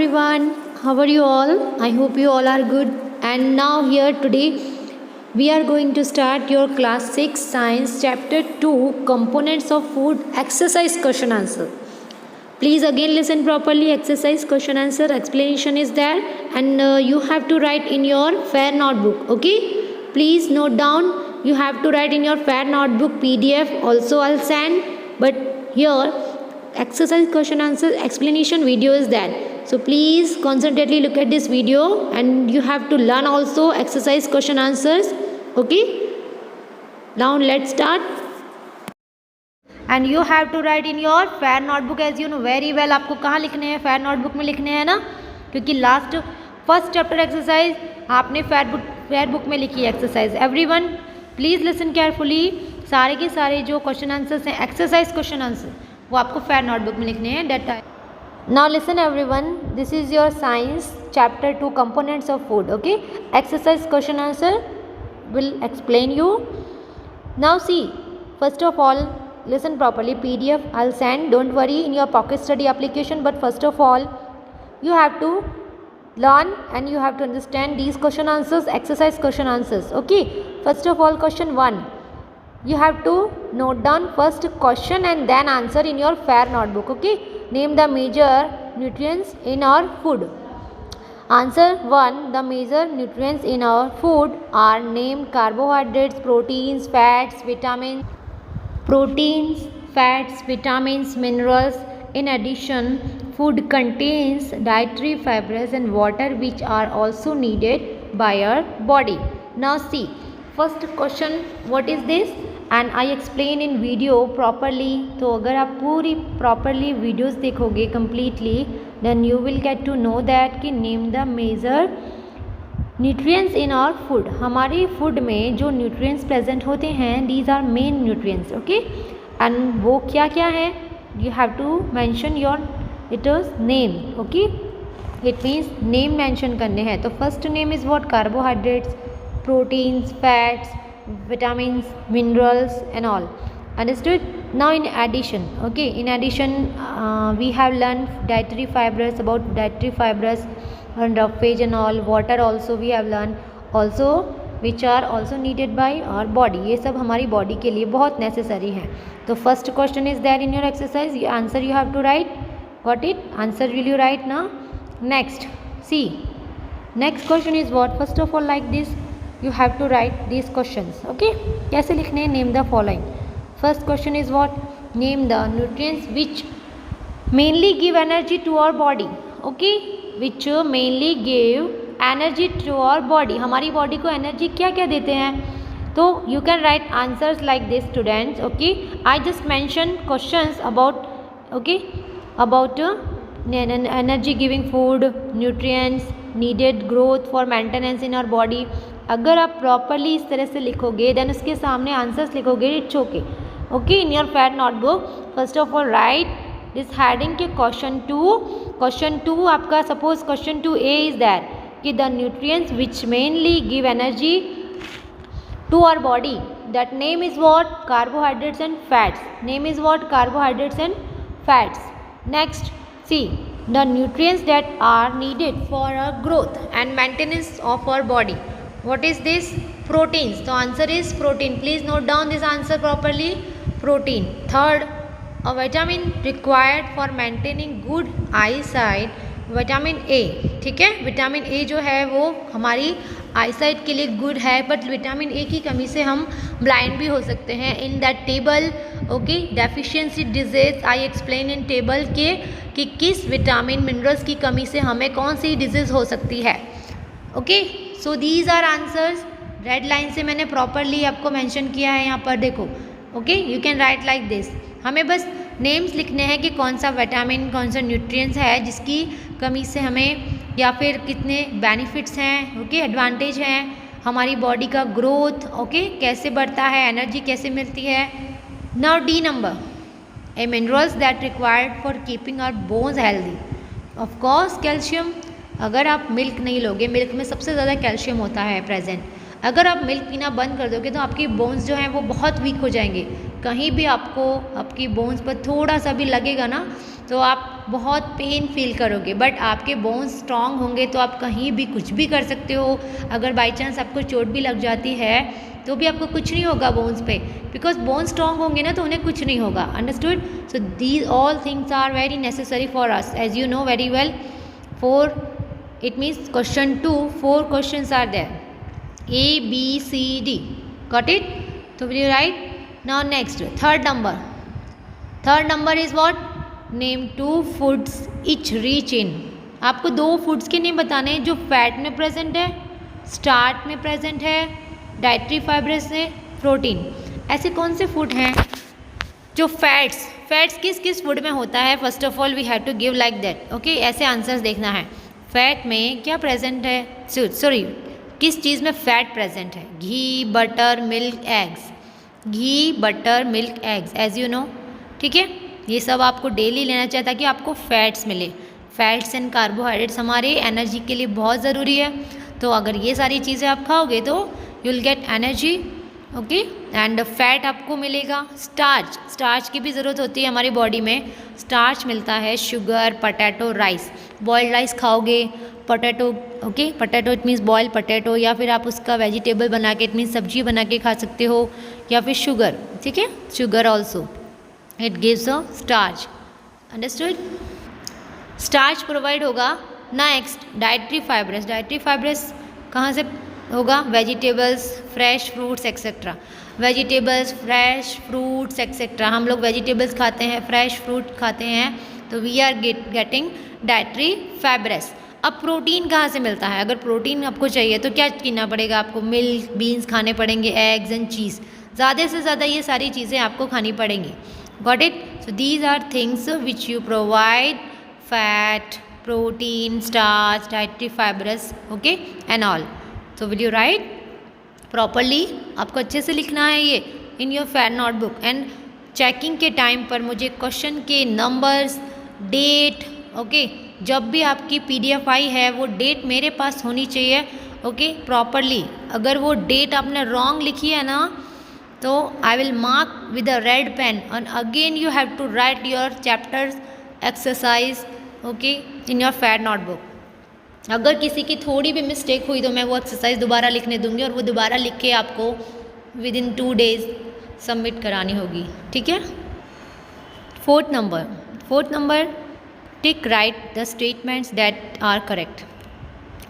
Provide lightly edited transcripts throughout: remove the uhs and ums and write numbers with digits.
everyone, how are you all? I hope you all are good. And now here today we are going to start your class 6 science chapter 2 components of food exercise question answer. Please again listen properly. Exercise question answer explanation is there and you have to write in your fair notebook. Okay, please note down. You have to write in your fair notebook PDF also. I'll send, but here exercise question answer explanation video is there, so please concentrately look at this video and you have to learn also exercise question answers. Okay, now let's start. And you have to write in your fair notebook as you know very well. आपको कहाँ लिखने हैं? Fair notebook में लिखने हैं ना, क्योंकि last first chapter exercise आपने फेयर बुक में लिखी है exercise. Everyone please listen carefully. सारे के सारे जो क्वेश्चन आंसर्स हैं एक्सरसाइज क्वेश्चन आंसर वो आपको फेयर नोटबुक में लिखने हैं. That now listen everyone, this is your science chapter 2 components of food. Okay, exercise question answer will explain you. Now see, first of all listen properly. PDF I'll send, don't worry, in your pocket study application, but first of all you have to learn and you have to understand these question answers, exercise question answers. Okay, first of all question 1, you have to note down first question and then answer in your fair notebook. Okay, name the major nutrients in our food. Answer 1, the major nutrients in our food are named carbohydrates, proteins, fats, vitamins, minerals. In addition, food contains dietary fibers and water which are also needed by our body. Now see, first question, what is this? And I explain in video properly. तो अगर आप पूरी properly videos देखोगे completely, then you will get to know that कि name the major nutrients in our food. हमारे food में जो nutrients present होते हैं, these are main nutrients. Okay, and वो क्या क्या है? You have to mention your it is name. Okay, it means name mention करने हैं. तो first name is what? Carbohydrates, proteins, fats, vitamins, minerals and all. Understood? Now in addition, okay, in addition we have learned dietary fibers, about dietary fibers and roughage and all. Water also we have learned also, which are also needed by our body. ये सब हमारी body के लिए बहुत necessary है. तो first question is there in your exercise. Answer you have to write. Got it? Answer will you write now? Next, see, next question is what? First of all like this, you have to write these questions. Okay, कैसे लिखने हैं? Name the following. First question is what? Name the nutrients which mainly give energy to our body. Okay, which mainly give energy to our body. हमारी body को energy क्या क्या देते हैं? तो you can write answers like this, students. Okay, I just mentioned questions about, okay, about energy giving food, nutrients needed, growth for maintenance in our body. अगर आप properly इस तरह से लिखोगे देन उसके सामने आंसर्स लिखोगे. It's okay. Okay, in your fair notebook first of all write this heading के क्वेश्चन टू आपका suppose question 2A is that कि the nutrients which mainly give energy to our body, that name is what? Carbohydrates and fats. Name is what? Carbohydrates and fats. Next C, the nutrients that are needed for our growth and maintenance of our body. What is this? Proteins. The answer is protein. Please note down this answer properly. Protein. Third, a vitamin required for maintaining good eyesight. Vitamin A. ठीक है, vitamin A जो है वो हमारी eyesight के लिए good है, but vitamin A की कमी से हम ब्लाइंड भी हो सकते हैं. In that table, okay, deficiency disease I explain in table के कि किस विटामिन मिनरल्स की कमी से हमें कौन सी डिजीज़ हो सकती है. Okay, so these are answers. Red line से मैंने प्रॉपरली आपको मेंशन किया है यहाँ पर देखो. Okay, you can write like this. हमें बस नेम्स लिखने हैं कि कौन सा विटामिन, कौन सा न्यूट्रिएंट्स है जिसकी कमी से हमें, या फिर कितने बेनिफिट्स हैं, ओके, एडवांटेज हैं, हमारी बॉडी का ग्रोथ, ओके, कैसे बढ़ता है, एनर्जी कैसे मिलती है. Now D number, a minerals that required for keeping our bones healthy. Of course calcium. अगर आप मिल्क नहीं लोगे, मिल्क में सबसे ज़्यादा कैल्शियम होता है प्रेजेंट. अगर आप मिल्क पीना बंद कर दोगे तो आपकी बोन्स जो हैं वो बहुत वीक हो जाएंगे. कहीं भी आपको आपकी बोन्स पर थोड़ा सा भी लगेगा ना तो आप बहुत पेन फील करोगे, बट आपके बोन्स स्ट्रांग होंगे तो आप कहीं भी कुछ भी कर सकते हो। अगर बाई चांस आपको चोट भी लग जाती है तो भी आपको कुछ नहीं होगा बोन्स पे, बिकॉज बोन्स स्ट्रांग होंगे ना तो उन्हें कुछ नहीं होगा। Understood? So these all things are very necessary for us, as you know very well. 4 it means question 2 4 questions are there, A B C D. Got it? So will you write? Now next, third number is what? Name 2 foods each rich in. आपको 2 foods के name बताने हैं जो fat में present है, starch में present है, dietary fibrous है, प्रोटीन। ऐसे कौन से फूड हैं जो फैट्स किस किस फूड में होता है? First of all we have to give like that, okay? ऐसे आंसर्स देखना है। फैट में क्या प्रेजेंट है, सॉरी किस चीज़ में फैट प्रेजेंट है? Ghee, butter, milk, eggs. Ghee, butter, milk, eggs, as you know, ठीक है? ये सब आपको डेली लेना चाहिए ताकि आपको फैट्स मिले। फैट्स एंड कार्बोहाइड्रेट्स हमारे एनर्जी के लिए बहुत ज़रूरी है, तो अगर ये सारी चीज़ें आप खाओगे तो you will get energy, okay? And fat आपको मिलेगा। स्टार्च की भी ज़रूरत होती है हमारी बॉडी में। स्टार्च मिलता है sugar, potato, rice. Boiled rice खाओगे, potato, okay? Potato it means boiled potato, या फिर आप उसका वेजिटेबल बना के इट मीन्स सब्जी बना के खा सकते हो, या फिर शुगर, ठीक है? Sugar also it gives a starch. Understood? Starch provide होगा। नेक्स्ट, डाइटरी फाइब्रस कहाँ से होगा? Vegetables, fresh fruits etcetera. Vegetables, fresh fruits etcetera, हम लोग वेजिटेबल्स खाते हैं, फ्रेश फ्रूट खाते हैं, तो we are getting dietary fibrous. अब प्रोटीन कहाँ से मिलता है? अगर प्रोटीन आपको चाहिए तो क्या पीना पड़ेगा आपको? मिल्क, बीन्स खाने पड़ेंगे, एग्स एंड चीज़। ज़्यादा से ज़्यादा ये सारी चीज़ें आपको खानी पड़ेंगी। Got it? So these are things which you provide: fat, protein, starch, dietary fibrous, okay, and all. So will you write properly? आपको अच्छे से लिखना है ये in your fat notebook. And checking के टाइम पर मुझे क्वेश्चन के नंबर्स, डेट, ओके, जब भी आपकी PDF आई है वो डेट मेरे पास होनी चाहिए, ओके, प्रॉपरली। अगर वो डेट आपने रॉन्ग लिखी है ना तो I will mark with a red pen and again you have to write your chapters exercise, okay, in your fat notebook. अगर किसी की थोड़ी भी मिस्टेक हुई तो मैं वो एक्सरसाइज दोबारा लिखने दूंगी और वो दोबारा लिख के आपको विद इन 2 days सबमिट करानी होगी, ठीक है? Fourth number tick right the statements that are correct.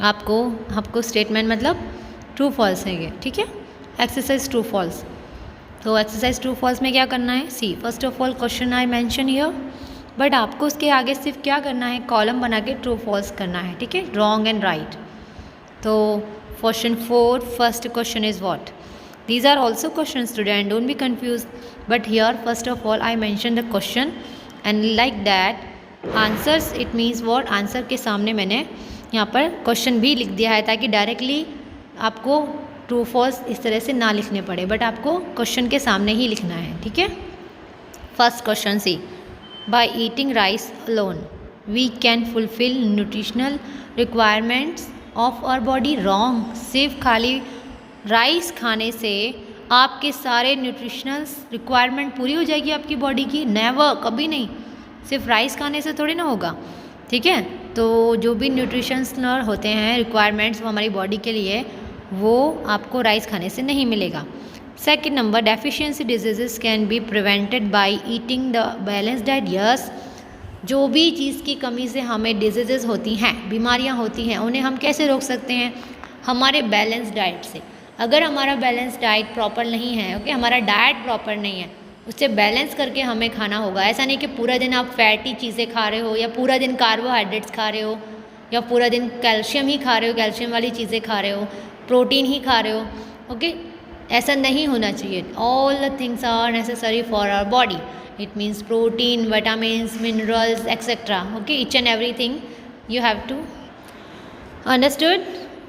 आपको स्टेटमेंट मतलब ट्रू फॉल्स है ये, ठीक है? Exercise true false. तो एक्सरसाइज ट्रू फॉल्स में क्या करना है? See, first of all question I mention here, but आपको उसके आगे सिर्फ क्या करना है? कॉलम बना के ट्रू फॉल्स करना है, ठीक है? Wrong and right. तो question 4, first question is what? These are also questions, student, don't be confused, but here first of all I mentioned the question and like that answers, it means what? Answer के सामने मैंने यहाँ पर question भी लिख दिया है ताकि डायरेक्टली आपको ट्रू फॉल्स इस तरह से ना लिखने पड़े, बट आपको क्वेश्चन के सामने ही लिखना है, ठीक है? First question C, by eating rice alone we can fulfill nutritional requirements of our body. Wrong. सिर्फ खाली राइस खाने से आपके सारे न्यूट्रिशनल रिक्वायरमेंट पूरी हो जाएगी आपकी बॉडी की? नेवर, कभी नहीं। सिर्फ राइस खाने से थोड़ी ना होगा, ठीक है? तो जो भी न्यूट्रिशनल होते हैं रिक्वायरमेंट्स वो हमारी बॉडी के लिए, वो आपको राइस खाने से नहीं मिलेगा। Second number, deficiency diseases can be prevented by eating the balance diet. Yes, जो भी चीज़ की कमी से हमें डिजीजेस होती हैं, बीमारियां होती हैं, उन्हें हम कैसे रोक सकते हैं? हमारे बैलेंस डाइट से। अगर हमारा बैलेंस डाइट प्रॉपर नहीं है, ओके, हमारा डाइट प्रॉपर नहीं है, उससे बैलेंस करके हमें खाना होगा। ऐसा नहीं कि पूरा दिन आप फैटी चीज़ें खा रहे हो, या पूरा दिन कार्बोहाइड्रेट्स खा रहे हो, या पूरा दिन कैल्शियम ही खा रहे हो, कैल्शियम वाली चीज़ें खा रहे हो, प्रोटीन ही खा रहे हो, ओके? ऐसा नहीं होना चाहिए। All the things are necessary for our body. It means protein, vitamins, minerals etcetera, okay, each and everything you have to understood.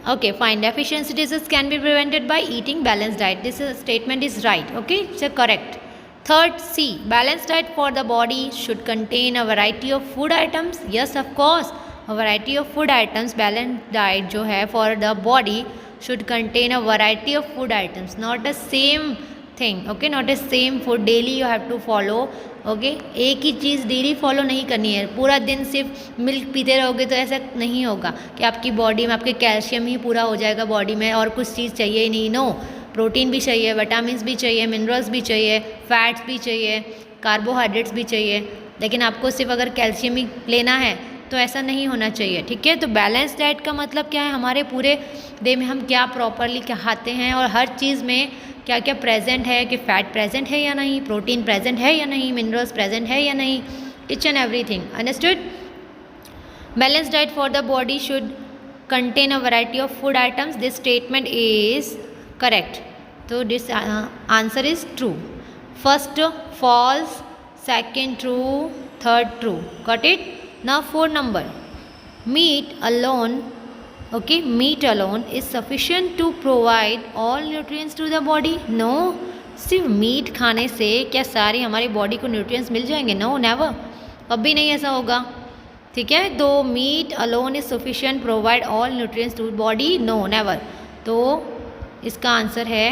Okay, fine. Deficiency disease can be prevented by eating balanced diet. This statement is right, okay, so correct. Third, C, balanced diet for the body should contain a variety of food items. Yes, of course, a variety of food items. Balanced diet जो है for the body should contain a variety of food items, not the same thing, okay, not a same food daily you have to follow, okay. एक ही चीज़ daily follow नहीं करनी है, पूरा दिन सिर्फ मिल्क पीते रहोगे तो ऐसा नहीं होगा कि आपकी बॉडी में आपके कैल्शियम ही पूरा हो जाएगा बॉडी में और कुछ चीज़ चाहिए ही नहीं। नो, प्रोटीन भी चाहिए, विटामिन्स भी चाहिए, मिनरल्स भी चाहिए, फैट्स भी चाहिए, कार्बोहाइड्रेट्स भी चाहिए, लेकिन आपको सिर्फ अगर कैल्शियम ही लेना है तो ऐसा नहीं होना चाहिए, ठीक है। तो बैलेंस डाइट का मतलब क्या है, हमारे पूरे डे में हम क्या प्रॉपरली खाते हैं और हर चीज़ में क्या क्या प्रेजेंट है, कि फैट प्रेजेंट है या नहीं, प्रोटीन प्रेजेंट है या नहीं, मिनरल्स प्रेजेंट है या नहीं, each and everything, understood. Balance diet for the body should contain a variety of food items, this statement is correct, तो this answer is true. First false, second true, third true, got it. Now 4 number, meat alone, okay, meat alone is sufficient to provide all nutrients to the body? No, सिर्फ meet खाने से क्या सारी हमारी body को nutrients मिल जाएंगे? No, never, कभी नहीं ऐसा होगा, ठीक है। तो meat alone is sufficient provide all nutrients to body? No, never. तो इसका आंसर है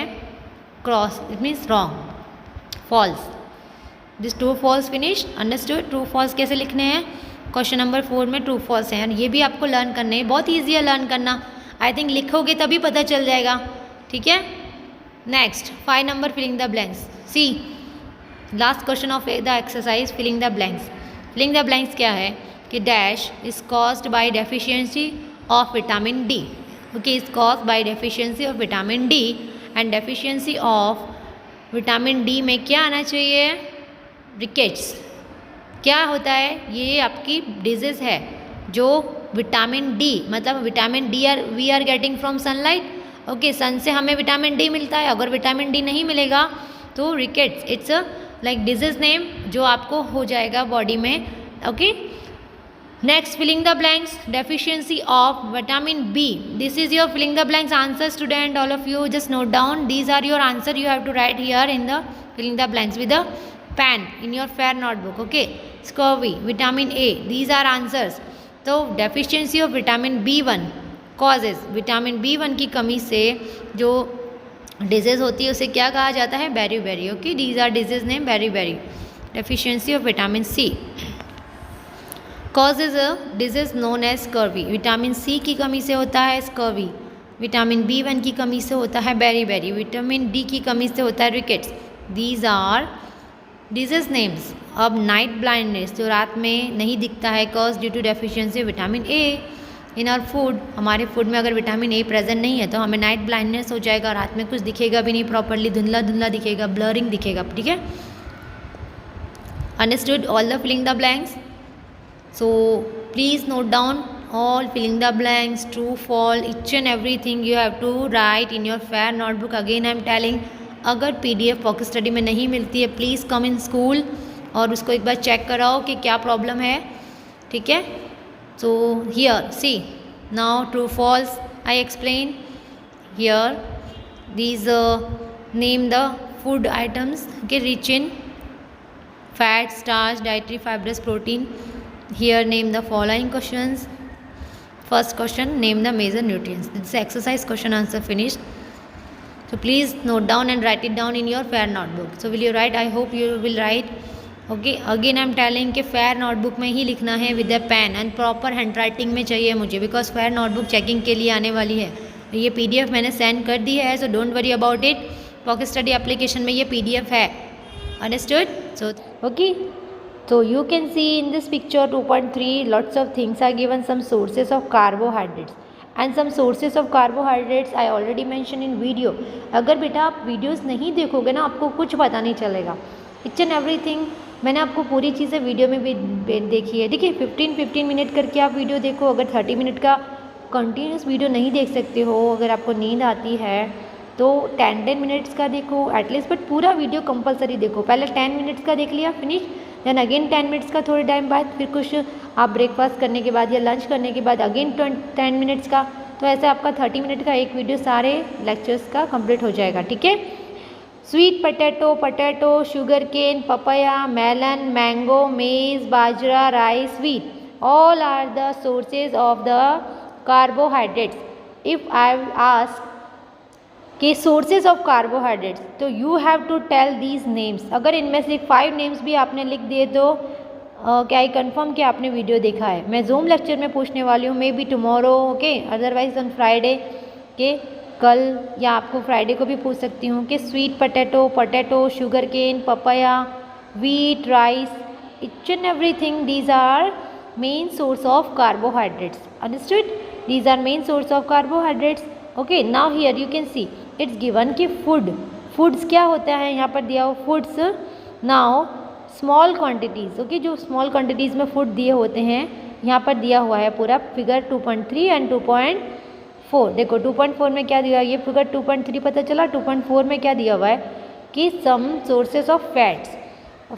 cross, it means wrong, false. This true false finish, understood. True false कैसे लिखने हैं, क्वेश्चन नंबर 4 में ट्रू फॉल्स है, ये भी आपको लर्न करने हैं, बहुत ईजी है लर्न करना, आई थिंक लिखोगे तभी पता चल जाएगा, ठीक है। Next 5 number, filling the blanks. C last question of the exercise, filling the blanks. Filling the blanks क्या है कि dash is caused by deficiency of vitamin D, okay, is caused by deficiency of vitamin D, and deficiency of vitamin D में क्या आना चाहिए, rickets. क्या होता है, ये आपकी डिजीज़ है जो विटामिन डी, मतलब vitamin D we are getting from sunlight, okay, sun से हमें विटामिन डी मिलता है, अगर विटामिन डी नहीं मिलेगा तो rickets, it's a like disease name जो आपको हो जाएगा बॉडी में, okay. Next filling the blanks, deficiency of vitamin B, this is your filling the blanks answer student, all of you just note down, these are your answer, you have to write here in the filling the blanks with a pen in your fair notebook, okay. Scurvy, vitamin A, these are answers. तो deficiency of vitamin B1 causes, vitamin B1 की कमी से जो disease होती है उसे क्या कहा जाता है, beri, okay, these are disease name beri. deficiency of vitamin C causes a disease known as scurvy, vitamin C की कमी से होता है scurvy, विटामिन B1 की कमी से होता है बेरी, विटामिन D की कमी से होता है rickets, these are disease names. अब नाइट ब्लाइंडनेस, जो रात में नहीं दिखता है, cause due to deficiency vitamin A in our food, हमारे फूड में अगर विटामिन ए प्रेजेंट नहीं है तो हमें नाइट ब्लाइंडनेस हो जाएगा, रात में कुछ दिखेगा भी नहीं प्रॉपरली, धुंधला दिखेगा, ब्लरिंग दिखेगा, ठीक है। Understood all the filling the blanks, so please note down all filling the blanks, true fall, each and everything you have to write in your fair notebook. Again I am telling, अगर PDF pocket study में नहीं मिलती है, please come in school और उसको एक बार check कराओ कि क्या प्रॉब्लम है, ठीक है। So here see now true false I explain here, these name the food items, okay, rich in fat, starch, dietary fibrous, protein. Here name the following questions. First question, name the major nutrients, this exercise question answer finished, so please note down and write it down in your fair notebook. So will you write? I hope you will write, okay. Again I am telling कि fair notebook में ही लिखना है with a pen and proper handwriting में चाहिए मुझे, because fair notebook checking के लिए आने वाली है। ये PDF मैंने send कर दी है, so don't worry about it, pocket study application में ये PDF है, understood? So okay, so you can see in this picture 2.3 lots of things are given, some sources of carbohydrates and some sources of carbohydrates I already mentioned in video. अगर बेटा आप videos नहीं देखोगे ना, आपको कुछ पता नहीं चलेगा, इच एंड एवरीथिंग मैंने आपको पूरी चीज़ें वीडियो में भी देखी है, ठीक है। 15 मिनट करके आप वीडियो देखो, अगर 30 मिनट का कंटिन्यूस वीडियो नहीं देख सकते हो, अगर आपको नींद आती है तो 10 मिनट्स का देखो एटलीस्ट, बट पूरा वीडियो कंपलसरी देखो। पहले 10 मिनट्स का देख लिया, फिनिश, देन अगेन 10 मिनट्स का थोड़े टाइम बाद, फिर कुछ आप ब्रेकफास्ट करने के बाद या लंच करने के बाद अगेन 10 मिनट्स का, तो ऐसे आपका 30 मिनट का एक वीडियो सारे लेक्चर्स का कंप्लीट हो जाएगा, ठीक है। Sweet potato, sugar cane, papaya, melon, mango, maize, bajra, rice, wheat, all are the sources of the carbohydrates. If I ask कि सोर्सेज ऑफ कार्बोहाइड्रेट्स, तो you have to tell these names. अगर इनमें से 5 नेम्स भी आपने लिख दिए तो क्या आई कन्फर्म कि आपने वीडियो देखा है। मैं जूम लेक्चर में पूछने वाली हूँ, may be tomorrow, okay, otherwise on Friday के कल, या आपको फ्राइडे को भी पूछ सकती हूँ कि sweet potato, sugar cane, papaya, wheat, rice, each and everything, these are main source of carbohydrates. Understood? These are main source of carbohydrates. Okay, now here you can see it's given कि foods क्या होता है, यहाँ पर दिया हो foods. Now small quantities, okay, जो small quantities में food दिए होते हैं यहाँ पर दिया हुआ है पूरा फिगर 2.3 एंड 2.4। देखो 2.4 में क्या दिया, ये फिगर 2.3 पता चला, 2.4 में क्या दिया हुआ है कि some sources of fats.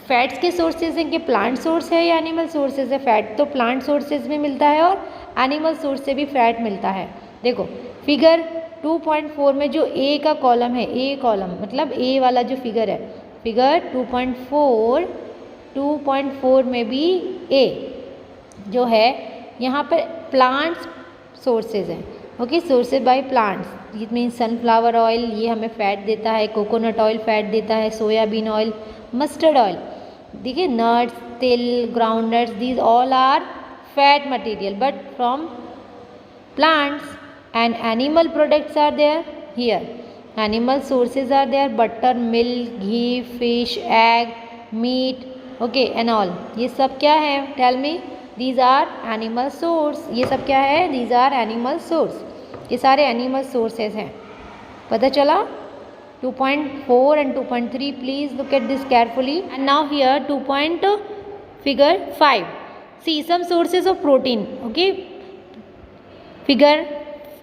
Fats के सोर्सेज हैं कि प्लांट सोर्स है या एनिमल सोर्सेज है। फैट तो प्लांट सोर्सेज में मिलता है और एनिमल सोर्स से भी फैट मिलता है। देखो फिगर 2.4 में जो ए का कॉलम है, ए कॉलम मतलब ए वाला जो फिगर है, फिगर 2.4 में भी ए जो है यहाँ पर प्लांट्स सोर्सेज हैं। Okay, sources by plants, it mean sunflower oil, ये हमें फैट देता है, कोकोनट ऑयल फैट देता है, सोयाबीन ऑयल, मस्टर्ड ऑयल, देखिए नट्स, तिल, groundnuts, these all are fat material but from plants. And animal products are there here, animal sources are there, butter, milk, ghee, fish, egg, meat, okay and all. ये सब क्या है, tell me, these are animal source. ये सब क्या है, these are animal source. ये सारे एनिमल सोर्सेज हैं, पता चला। 2.4 and 2.3, please look at this carefully. And now here figure 5. See some sources of protein. Okay, figure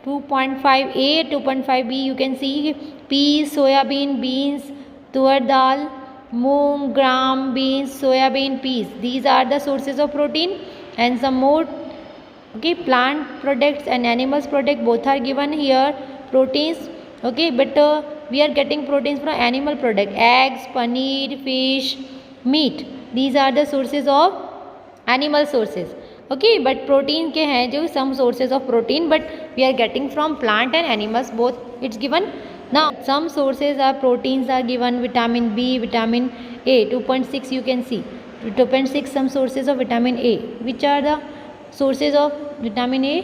2.5a, 2.5b, you can see peas, soyabean, beans, tur dal, moong, gram, beans, soyabean, peas. These are the sources of protein. And some more, okay, plant products and animals product both are given here, proteins. Okay, but we are getting proteins from animal product, eggs, paneer, fish, meat. These are the sources of animal sources. Okay, but protein के हैं जो some sources of protein, but we are getting from plant and animals both, it's given. Now some sources are proteins are given, vitamin B, vitamin A, 2.6 you can see, 2.6 some sources of vitamin A. Which are the sources of vitamin A?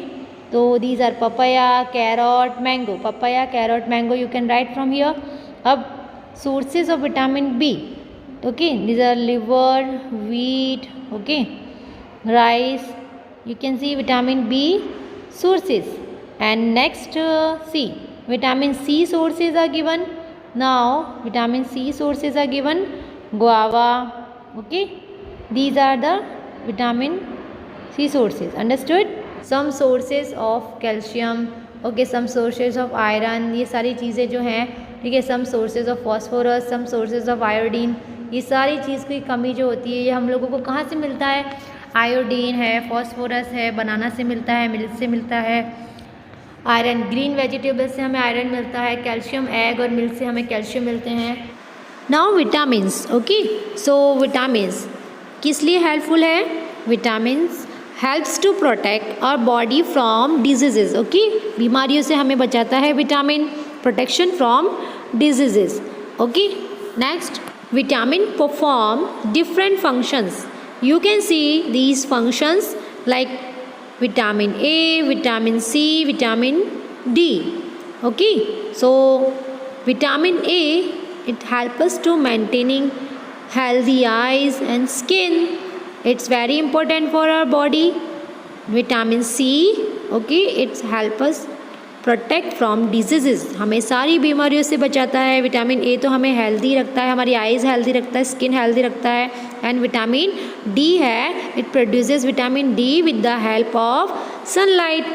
So these are papaya, carrot, mango. Papaya, carrot, mango you can write from here. अब sources of vitamin B, okay, these are liver, wheat, okay, rice, you can see vitamin B sources. And next C, vitamin C sources are given. Now vitamin C sources are given, guava, okay, these are the vitamin C sources. Understood? Some sources of calcium, okay, some sources of iron, ये सारी चीज़ें जो हैं, ठीक है, some sources of phosphorus, some sources of iodine, ये सारी चीज़ की कमी जो होती है ये हम लोगों को कहाँ से मिलता है, आयोडीन है, फॉस्फोरस है, बनाना से मिलता है, मिल्क से मिलता है, आयरन ग्रीन वेजिटेबल्स से हमें आयरन मिलता है, कैल्शियम एग और मिल्क से हमें कैल्शियम मिलते हैं। नाउ विटामिन्स, ओके, सो विटामिन्स किस लिए हेल्पफुल है, vitamins helps to protect our body from diseases, okay, बीमारियों से हमें बचाता है vitamin, protection from diseases, okay. Next, vitamin perform different functions. You can see these functions like vitamin A, vitamin C, vitamin D, okay. So vitamin A, it helps us to maintaining healthy eyes and skin. It's very important for our body. Vitamin C, okay, it helps us protect from diseases, हमें सारी बीमारियों से बचाता है। Vitamin A तो हमें healthy रखता है, हमारी आइज़ हेल्दी रखता है, स्किन हेल्दी रखता है। एंड विटामिन डी है, it produces vitamin D with the help of sunlight,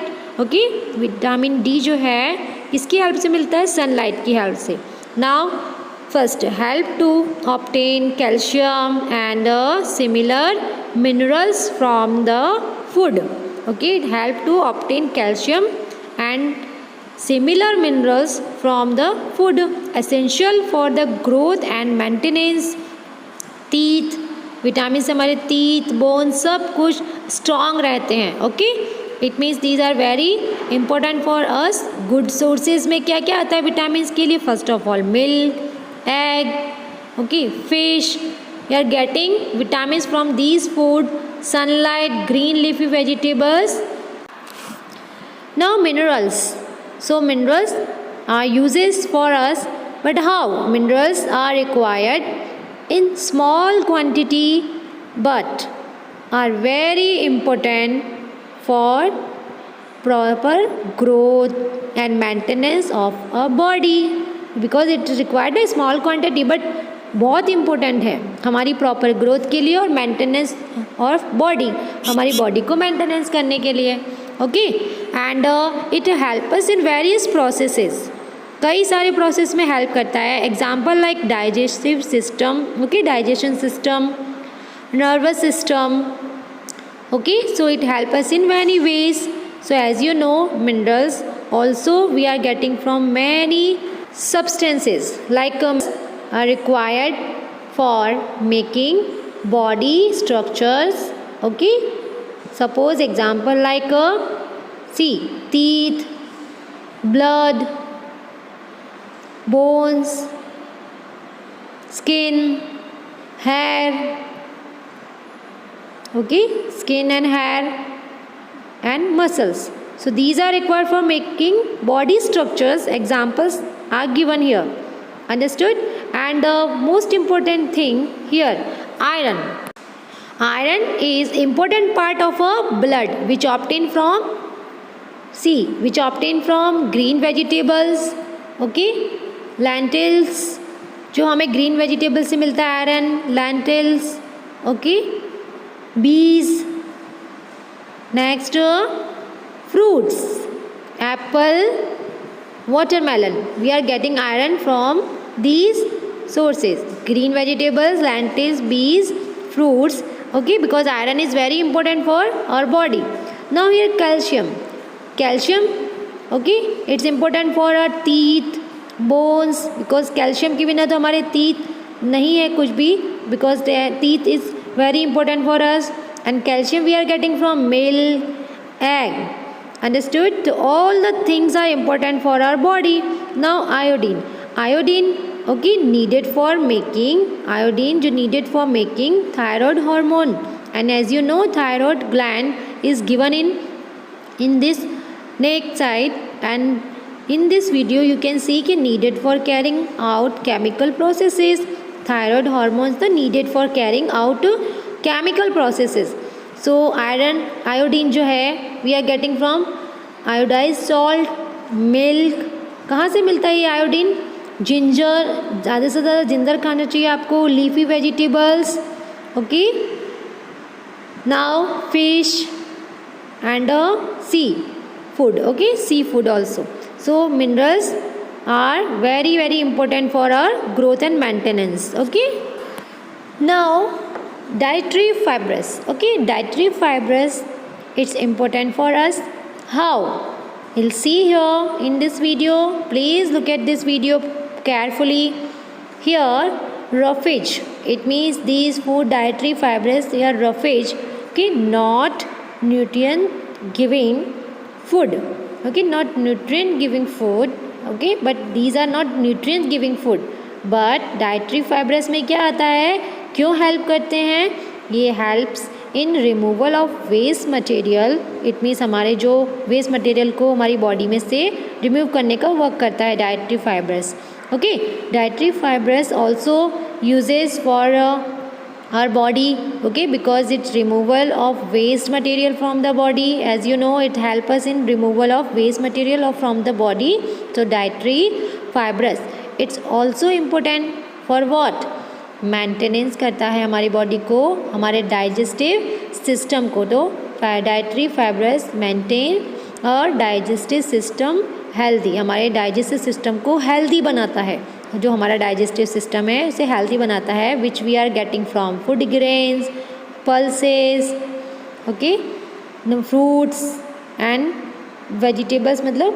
okay. Vitamin D जो है किसकी हेल्प से मिलता है, सनलाइट की हेल्प से। Now first, help to obtain calcium and similar minerals from the food, okay, it help to obtain calcium and similar minerals from the food, essential for the growth and maintenance. teeth, vitamin से हमारे teeth, bones सब कुछ strong रहते हैं, okay, it means these are very important for us. Good sources में क्या क्या आता है विटामिन के लिए? First of all milk, egg, okay, fish. You are getting vitamins from these food, sunlight, green leafy vegetables. Now minerals. So minerals are uses for us, but how? Minerals are required in small quantity but are very important for proper growth and maintenance of a body, because it is required a small quantity but बहुत important है हमारी proper growth के लिए और maintenance of body, हमारी body को maintenance करने के लिए. Okay, and it help us in various processes. कई सारे प्रोसेस में हेल्प करता है. Example like digestive system, okay, digestion system, nervous system. Okay, so it help us in many ways. So as you know, minerals also we are getting from many substances like are required for making body structures. Okay, suppose example like see teeth, blood, bones, skin, hair. Okay, skin and hair and muscles. So these are required for making body structures. Examples are given here. Understood? And the most important thing here, iron. Iron is important part of a blood which obtained from green vegetables. Okay, lentils, जो हमें green vegetables से मिलता है iron, lentils. Okay, bees. Next, fruits, apple, watermelon. We are getting iron from these sources: green vegetables, lentils, bees, fruits. Okay, because iron is very important for our body. Now here calcium. Calcium, okay, it's important for our teeth, bones, because calcium के बिना तो हमारे teeth नहीं है कुछ भी, because teeth is very important for us. And calcium we are getting from milk, egg. Understood? So all the things are important for our body. Now iodine. Iodine, okay, needed for making thyroid hormone. And as you know, thyroid gland is given in this neck side, and in this video you can see कि needed for carrying out chemical processes. Thyroid hormones are needed for carrying out chemical processes. So iodine जो है we are getting from iodized salt, milk. कहाँ से मिलता है ये iodine? Ginger, ज़्यादा से ज़्यादा जिंजर खाना चाहिए आपको. Leafy vegetables. Okay, now fish and sea food. Okay, sea food also. So minerals are very very important for our growth and maintenance. Okay, now dietary fibers. Okay, dietary fibers, it's important for us. How? We'll see here in this video. Please look at this video carefully. Here roughage, it means these food dietary fibers, they are roughage. Okay, not nutrient giving food. Okay, not nutrient giving food. Okay, but these are not nutrient giving food. But dietary fibers में क्या आता है, क्यों help करते हैं? ये helps in removal of waste material. It means हमारे जो वेस्ट मटेरियल को हमारी बॉडी में से रिमूव करने का वर्क करता है dietary fibres. Okay, dietary fibres also uses for our body. Okay, because it's removal of waste material from the body. As you know, it help us in removal of waste material from the body. So dietary fibers, it's also important for what? Maintenance करता है हमारी body को, हमारे digestive system को. तो dietary fibres maintain और digestive system healthy, हमारे digestive system को हेल्दी बनाता है. जो हमारा डाइजेस्टिव सिस्टम है उसे हेल्दी बनाता है. Which we are getting from food grains, pulses, okay, fruits and vegetables, मतलब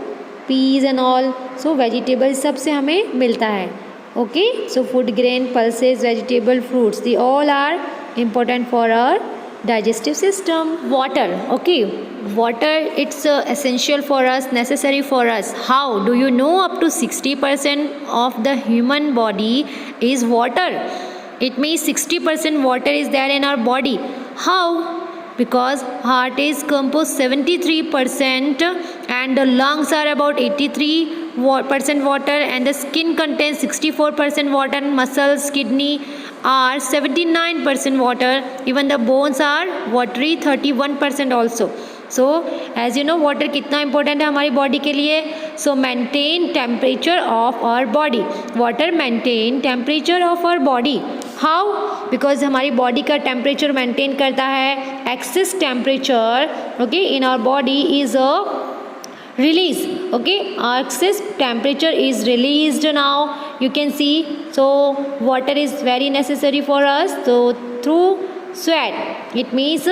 peas and all. So vegetables सब से हमें मिलता है. Okay, so food grain, pulses, vegetable, fruits, they all are important for our digestive system. Water. Okay, water, it's essential for us, necessary for us. How? Do you know up to 60% of the human body is water? It means 60% water is there in our body. How? Because heart is composed 73% and the lungs are about 83% water, and the skin contains 64% water, muscles, kidney are 79% water, even the bones are watery 31% also. So as you know water कितना important है हमारी body के लिए. So maintain temperature of our body. Water maintain temperature of our body. How? Because हमारी body का temperature maintain करता है. Excess temperature okay in our body is a release. Okay, our excess temperature is released now, you can see. So water is very necessary for us. So through sweat, it means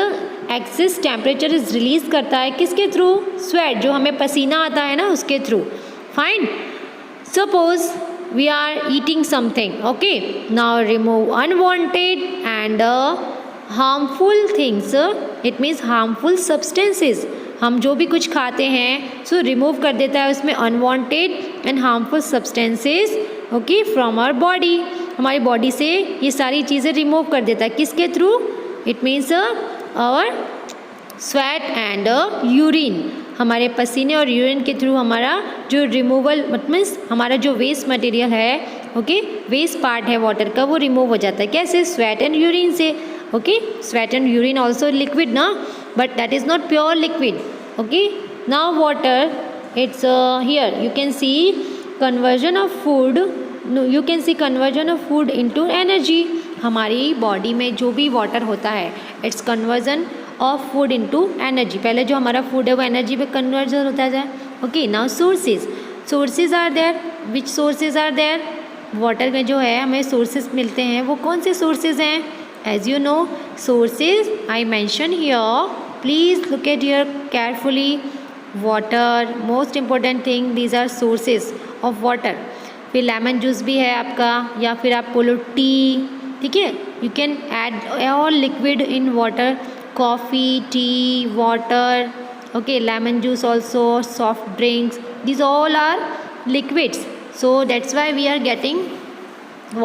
excess temperature is release करता है किसके through? Sweat, जो हमें पसीना आता है ना उसके through. Fine. Suppose we are eating something. Okay, now remove unwanted and harmful things. It means harmful substances. हम जो भी कुछ खाते हैं सो रिमूव कर देता है उसमें unwanted and harmful substances okay from our body. हमारी बॉडी से ये सारी चीज़ें रिमूव कर देता है किसके थ्रू? It means our sweat and urine. हमारे पसीने और यूरिन के थ्रू हमारा जो रिमूवल मीन्स हमारा जो वेस्ट मटेरियल है ओके वेस्ट पार्ट है वाटर का वो रिमूव हो जाता है. कैसे? स्वेट एंड यूरिन से. Okay, sweat and urine also liquid ना, but that is not pure liquid. Okay, now water, it's here you can see conversion of food. No, you can see conversion of food into energy. हमारी body में जो भी water होता है it's conversion of food into energy. पहले जो हमारा food है वो एनर्जी पे कन्वर्जन होता है. Okay, now sources are there. Which sources are there? Water में जो है हमें सोर्सेज मिलते हैं वो कौन से सोर्सेज हैं? As you know, sources I mention here. Please look at here carefully. Water, most important thing. These are sources of water. फिर लेमन जूस भी है आपका, या फिर आप बोलो टी. ठीक है, you can add all liquid in water. Coffee, tea, water. Okay, lemon juice also, soft drinks. These all are liquids. So that's why we are getting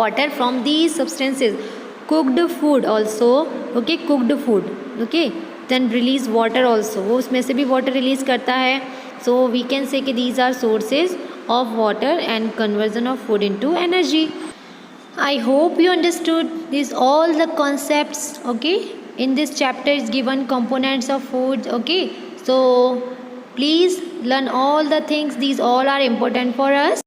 water from these substances. Cooked food also. Okay, cooked food. Okay, then release water also. वो उसमें से भी water release करता है. So we can say कि these are sources of water and conversion of food into energy. I hope you understood these all the concepts. Okay, in this chapter is given components of food. Okay, so please learn all the things. These all are important for us.